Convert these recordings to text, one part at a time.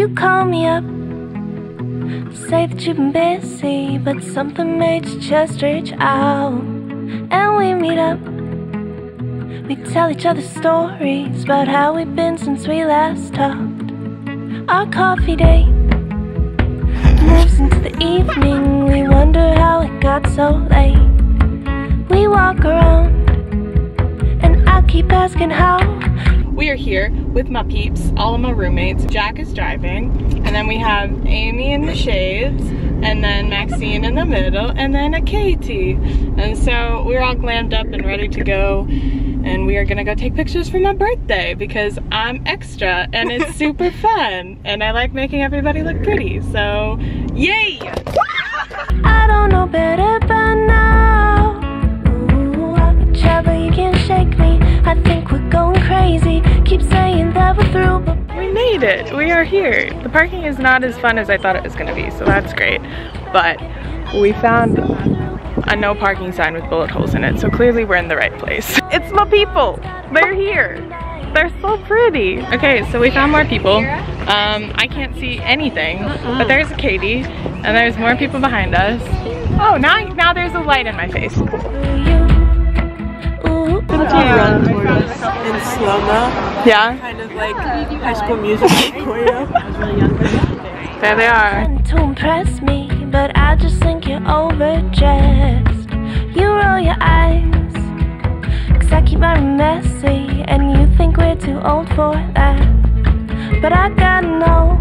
You call me up, say that you've been busy, but something made you just reach out. And we meet up, we tell each other stories about how we've been since we last talked. Our coffee date moves into the evening, we wonder how it got so late. We walk around, and I keep asking how. We are here with my peeps, all of my roommates. Jack is driving, and then we have Amy in the shades, and then Maxine in the middle, and then a Katie. And so we're all glammed up and ready to go, and we are gonna go take pictures for my birthday because I'm extra and it's super fun, and I like making everybody look pretty, so yay! I don't know better by now. Ooh, I could try, but you can't shake me. I think we're going crazy. Keep saying that we're through, but we made it. We are here. The parking is not as fun as I thought it was gonna be, so that's great. But we found a no parking sign with bullet holes in it, so clearly we're in the right place. It's my people. They're here. They're so pretty. Okay, so we found more people. I can't see anything, but there's a Katie, and there's more people behind us. Oh, now there's a light in my face. Run toward us in slow-mo. Yeah? Kind of like High School Musical choreo. There they are. to impress me, but I just think you're overdressed. You roll your eyes, 'cause I keep my room messy, and you think we're too old for that. But I gotta know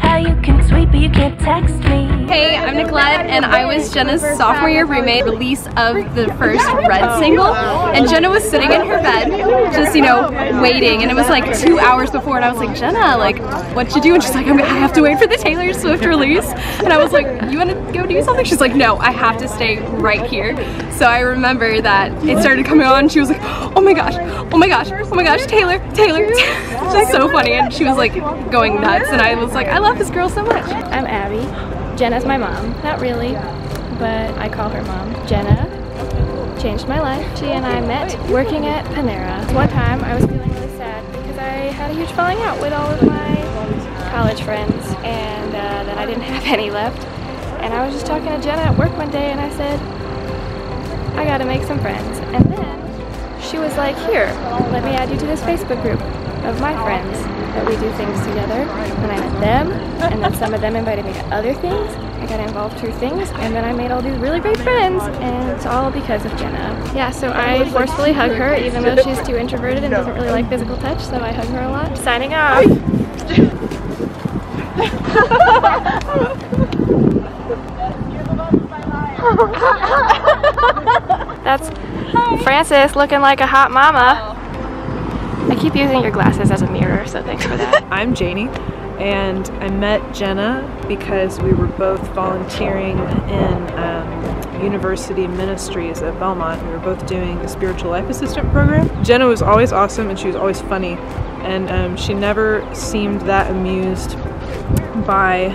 how you can tweet, but you can't text me. Hey, I'm Nicolette, and I was Jenna's sophomore year roommate, release of the first Red single, and Jenna was sitting in her bed, just, you know, waiting, and it was like 2 hours before, and I was like, Jenna, like, what'd you do? And she's like, I have to wait for the Taylor Swift release, and I was like, you wanna go do something? She's like, no, I have to stay right here. So I remember that it started coming on, and she was like, oh my gosh, oh my gosh, oh my gosh, Taylor. Just so funny, and she was like going nuts, and I was like, I love this girl so much. I'm Abby. Jenna's my mom. Not really, but I call her mom. Jenna changed my life. She and I met working at Panera. One time I was feeling really sad because I had a huge falling out with all of my college friends, and then I didn't have any left. And I was just talking to Jenna at work one day, and I said, I gotta make some friends. And then she was like, here, let me add you to this Facebook group of my friends that we do things together. And I met them, and then some of them invited me to other things. I got involved through things, and then I made all these really great friends, and it's all because of Jenna. Yeah, so I forcefully hug her, even though she's too introverted and doesn't really like physical touch, so I hug her a lot. Signing off. That's Frances looking like a hot mama. I keep using your glasses as a mirror, so thanks for that. I'm Janie, and I met Jenna because we were both volunteering in university ministries at Belmont. We were both doing the spiritual life assistant program. Jenna was always awesome, and she was always funny, and she never seemed that amused by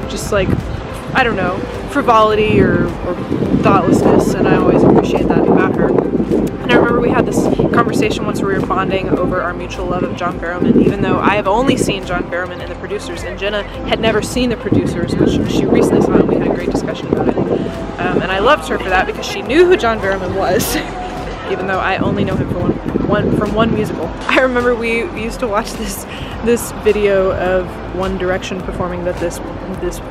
just like, I don't know, frivolity or thoughtlessness, and I always appreciate that about her. And I remember we had this conversation once where we were bonding over our mutual love of John Barrowman, even though I have only seen John Barrowman in The Producers, and Jenna had never seen The Producers, which she recently saw, and we had a great discussion about it. And I loved her for that because she knew who John Barrowman was, even though I only know him from one musical. I remember we used to watch this video of One Direction performing that this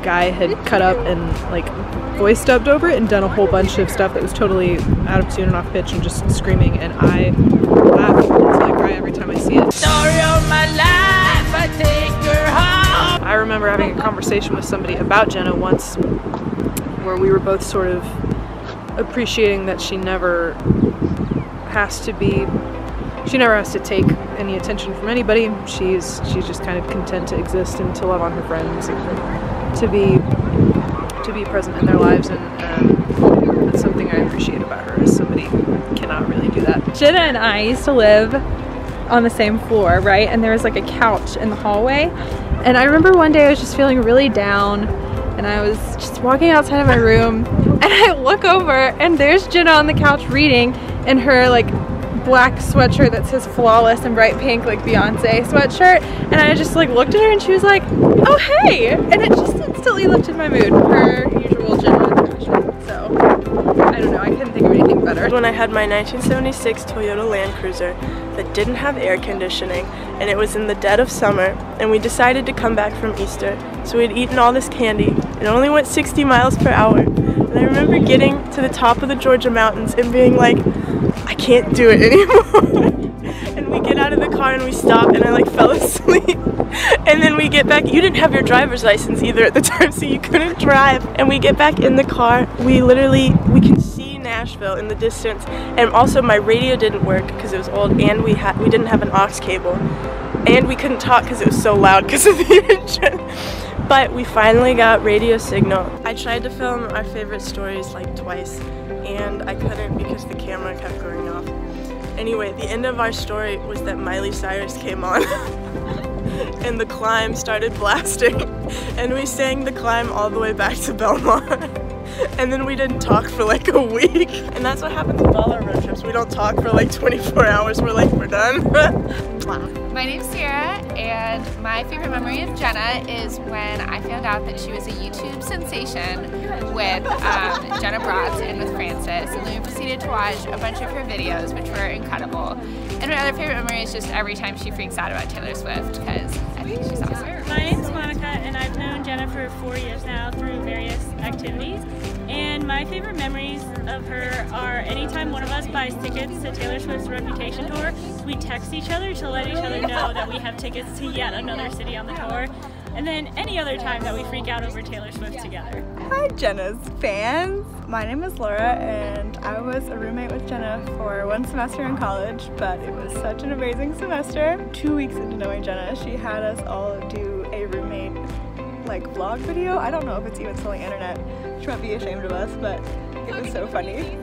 guy had cut up and like voice dubbed over it and done a whole bunch of stuff that was totally out of tune and off pitch and just screaming, and I laugh until I cry every time I see it. Story of my life, I take her home. I remember having a conversation with somebody about Jenna once where we were both sort of appreciating that she never has to take any attention from anybody. She's just kind of content to exist and to love on her friends and to be present in their lives, and that's something I appreciate about her, as somebody who cannot really do that. Jenna and I used to live on the same floor, right? And there was like a couch in the hallway, and I remember one day I was just feeling really down, and I was just walking outside of my room, and I look over and there's Jenna on the couch reading in her like black sweatshirt that says flawless and bright pink, like Beyonce sweatshirt, and I just like looked at her and she was like, oh hey, and it just instantly lifted my mood. Her usual Jenna fashion. So I don't know, I couldn't think of anything better. When I had my 1976 Toyota Land Cruiser that didn't have air conditioning, and it was in the dead of summer, and we decided to come back from Easter, so we'd eaten all this candy. It only went 60 miles per hour, and I remember getting to the top of the Georgia mountains and being like, I can't do it anymore. And we get out of the car and we stop, and I like fell asleep. And then we get back. You didn't have your driver's license either at the time, so you couldn't drive. And we get back in the car. We can see Nashville in the distance. And also my radio didn't work because it was old, and we didn't have an aux cable. And we couldn't talk because it was so loud because of the engine. But we finally got radio signal. I tried to film our favorite stories like twice, and I couldn't because the camera kept going off. Anyway, the end of our story was that Miley Cyrus came on and The Climb started blasting, and we sang The Climb all the way back to Belmont. And then we didn't talk for like a week. And that's what happens with all our road trips. We don't talk for like 24 hours. We're like, we're done. My name's Sarah, and my favorite memory of Jenna is when I found out that she was a YouTube sensation with Jenna Bratz and with Francis, and then we proceeded to watch a bunch of her videos, which were incredible. And my other favorite memory is just every time she freaks out about Taylor Swift, because I think she's awesome. My name's Monica, and I've known Jenna for 4 years now through various activities. And my favorite memories of her are anytime one of us buys tickets to Taylor Swift's Reputation tour, we text each other to let each other know that we have tickets to yet another city on the tour. And then any other time that we freak out over Taylor Swift together. Hi Jenna's fans! My name is Laura, and I was a roommate with Jenna for 1 semester in college, but it was such an amazing semester. 2 weeks into knowing Jenna, she had us all do a roommate like vlog video. I don't know if it's even still on the internet. She might be ashamed of us, but it was so funny.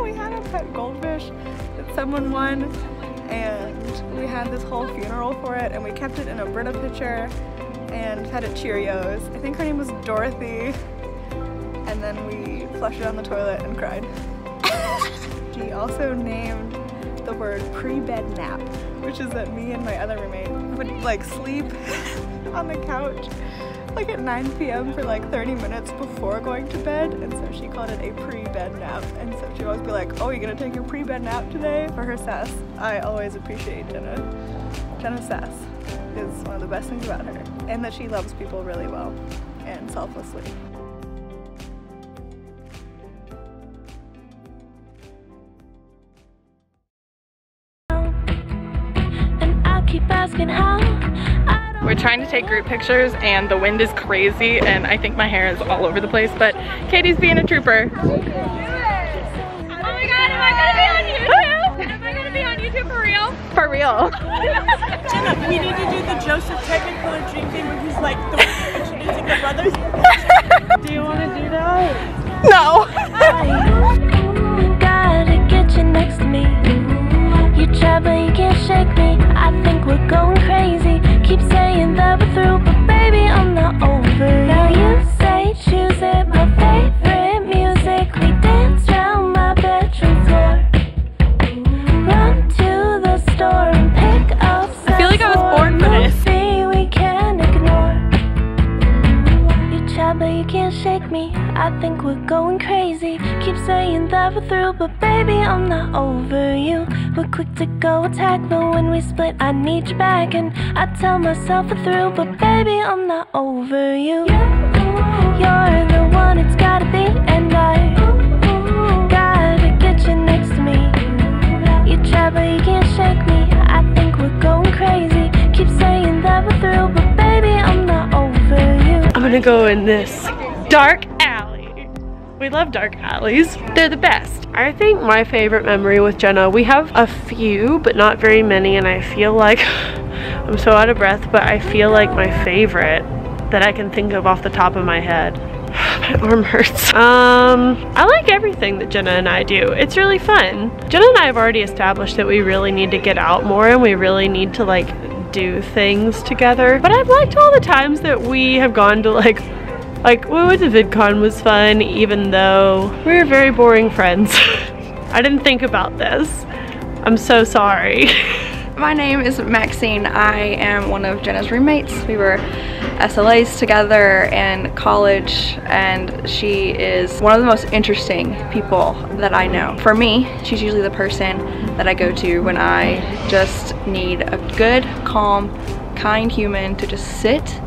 We had a pet goldfish that someone won, and we had this whole funeral for it, and we kept it in a Brita pitcher and fed it Cheerios. I think her name was Dorothy, and then we flushed it down the toilet and cried. She also named the word pre-bed nap, which is that me and my other roommate would like sleep on the couch like at 9 p.m. for like 30 minutes before going to bed, and so she called it a pre-bed nap. And so she'd always be like, oh, you gonna take your pre-bed nap today? For her sass. I always appreciate Jenna. Jenna's sass is one of the best things about her, and that she loves people really well and selflessly. And I keep asking how. We're trying to take group pictures, and the wind is crazy, and I think my hair is all over the place, but Katie's being a trooper. Oh my god, am I gonna be on YouTube? Am I gonna be on YouTube for real? For real. Jenna, we need to do the Joseph Technicolor dream thing where he's like introducing the brothers. Do you want to do that? No. Gotta get you next to me. You try but you can't shake me. I think we're going crazy. Keep saying that we're through, but baby I'm not over. Now you say choose it, my favorite music. We dance round my bedroom floor. Run to the store and pick up some. I feel like I was born for this. We can't ignore. You try but you can't shake me. I think we're going crazy. Keep saying that we're through, but baby I'm not over you. We're quick to go attack, but when we split I need you back. And I tell myself we're through, but baby I'm not over you. You're the one it's gotta be, and I gotta get you next to me. You try but you can't shake me. I think we're going crazy. Keep saying that we're through, but baby I'm not over you. I'm gonna go in this dark alley. We love dark alleys. They're the best. I think my favorite memory with Jenna, we have a few, but not very many, and I feel like I'm so out of breath, but I feel like my favorite that I can think of off the top of my head. My arm hurts. I like everything that Jenna and I do. It's really fun. Jenna and I have already established that we really need to get out more, and we really need to like do things together. But I've liked all the times that we have gone to like we went to VidCon was fun, even though we were very boring friends. I didn't think about this, I'm so sorry. My name is Maxine. I am one of Jenna's roommates. We were SLAs together in college, and she is one of the most interesting people that I know. For me, she's usually the person that I go to when I just need a good, calm, kind human to just sit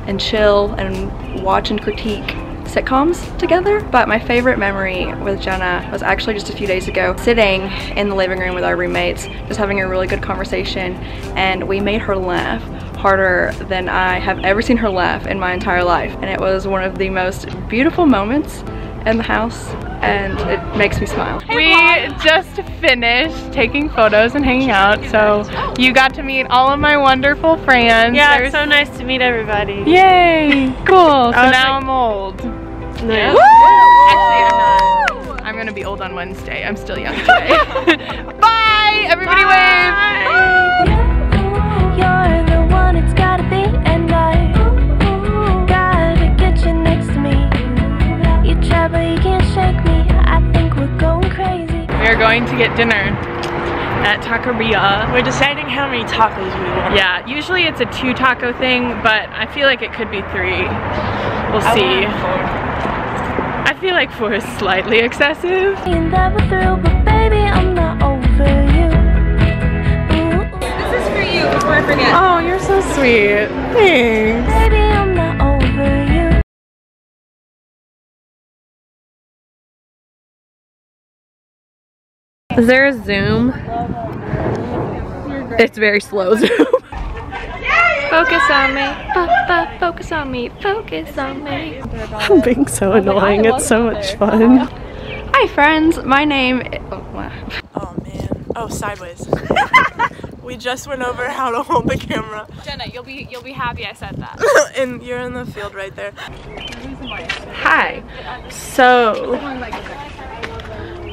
and chill and watch and critique sitcoms together. But my favorite memory with Jenna was actually just a few days ago, sitting in the living room with our roommates, just having a really good conversation, and we made her laugh harder than I have ever seen her laugh in my entire life. And it was one of the most beautiful moments in the house, and it makes me smile. We just finished taking photos and hanging out, so you got to meet all of my wonderful friends. Yeah, it's so nice to meet everybody. Yay! Cool. So now I'm old. Nice. Actually, I'm not. I'm gonna be old on Wednesday. I'm still young today. Bye! Everybody wave! You're the one it's gotta be, and I gotta get you next to me. You try but you can't shake me. I think we're going crazy. We are going to get dinner at Taqueria. We're deciding how many tacos we want. Yeah, usually it's a 2 taco thing, but I feel like it could be 3. We'll see. I feel like 4 is slightly excessive. You never through, but baby, I'm not over you. This is for you before I forget. Oh, you're so sweet. Thanks. Baby, I'm not over you. Is there a zoom? It's very slow zoom. Focus on me, focus on me, focus on me. I'm being so annoying. It's so much fun. Hi friends, my name is... Oh man. Oh, sideways. We just went over how to hold the camera. Jenna, you'll be happy I said that. And you're in the field right there. Hi. So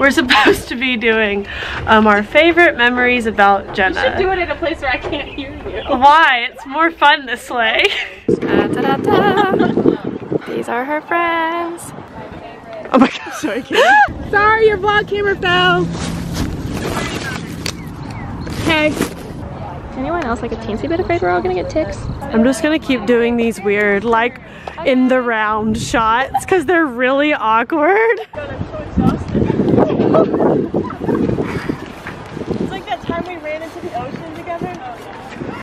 we're supposed to be doing our favorite memories about Jenna. You should do it in a place where I can't hear you. Why? It's more fun this way. These are her friends. Oh my gosh, sorry, kidding. sorry, your vlog camera fell. Okay. Anyone else like a teensy bit afraid we're all gonna get ticks? I'm just gonna keep doing these weird, like, in the round shots because they're really awkward.